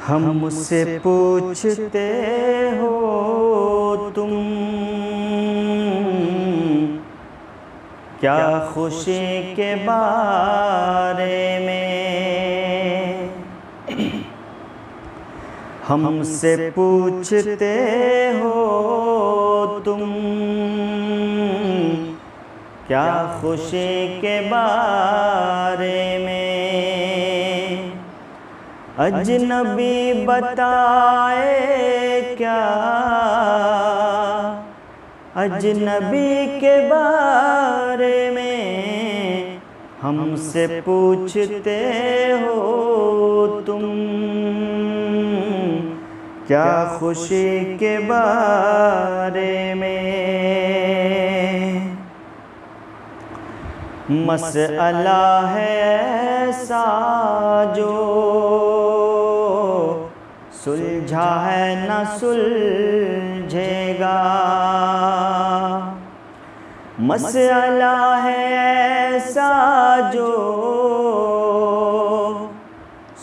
हमसे पूछते हो तुम क्या खुशी के बारे में। हमसे पूछते हो तुम क्या खुशी के बारे में। अजनबी बताए क्या अजनबी के बारे में। हमसे पूछते हो तुम क्या खुशी के बारे में। मसला है ऐसा जो सुलझा है न सुलझेगा। मसला है ऐसा जो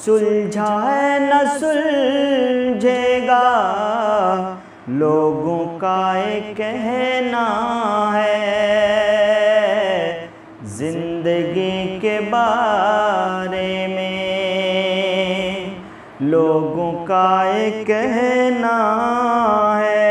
सुलझा है न सुलझेगा। लोगों का ये कहना है जिंदगी के बारे में। लोगों का ये कहना है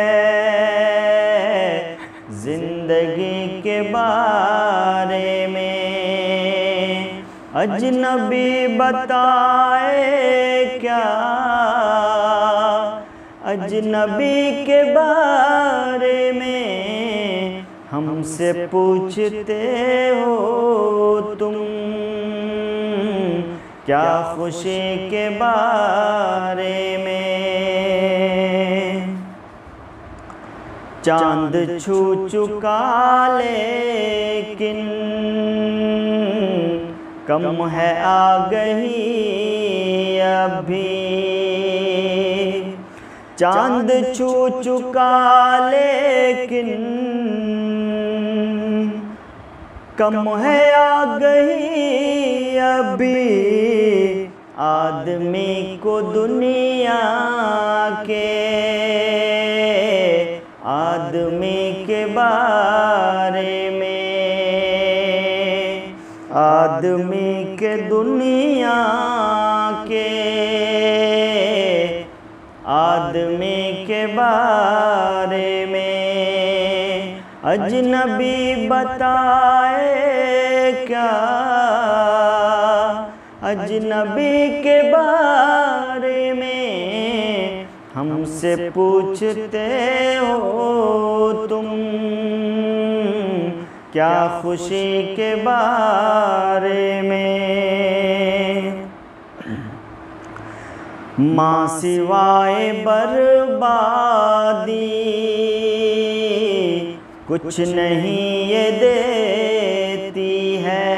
जिंदगी के बारे में। अजनबी बताए क्या अजनबी के बारे में। हमसे पूछते हो तुम क्या खुशी के बारे में। चांद छू चुका लेकिन कम है आगही अभी। चांद छू चुका लेकिन कम है आगही अभी। आदमी को दुनिया के आदमी के बारे में। आदमी के दुनिया के आदमी के बारे में। अजनबी बताए क्या अजनबी के बारे में। हमसे पूछते हो तुम क्या खुशी के बारे में। माँ सिवाय बर्बादी कुछ नहीं ये देती है।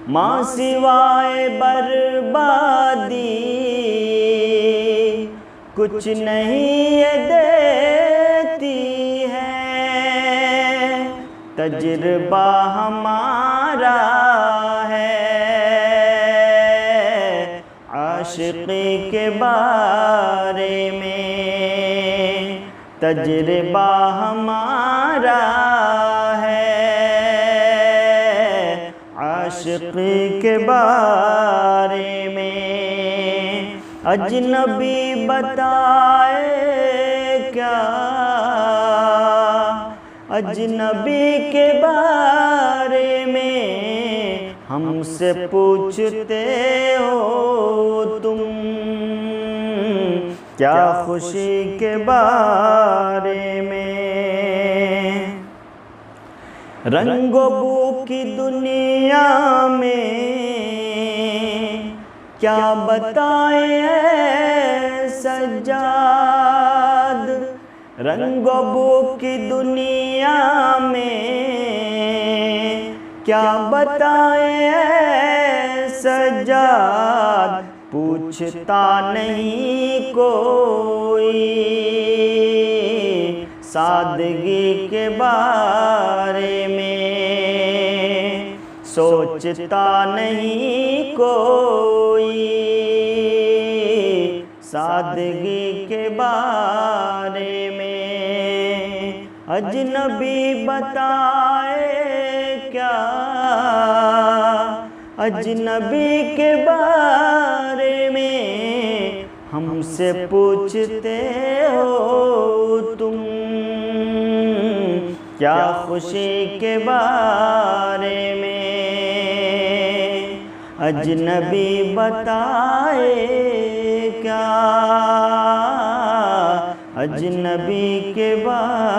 माँ सिवाय बर्बादी कुछ नहीं ये देती है। तजुर्बा हमारा है आशिक़ी के बारे में। तजुर्बा हमारा है आशिक़ी के बारे में। अजनबी बताए क्या अजनबी के बारे में। हमसे पूछते हो तुम क्या खुशी के बारे में। रंगो बू की दुनिया में क्या बताएं सज्जाद। रंगो बू की दुनिया में क्या बताएं सज्जाद। पूछता नहीं कोई सादगी के बारे में। सोचता नहीं कोई सादगी के बारे में। अजनबी बताए क्या, अजनबी के बारे में हमसे पूछते हो तुम। क्या खुशी के बारे में अजनबी बताए क्या, अजनबी के बारे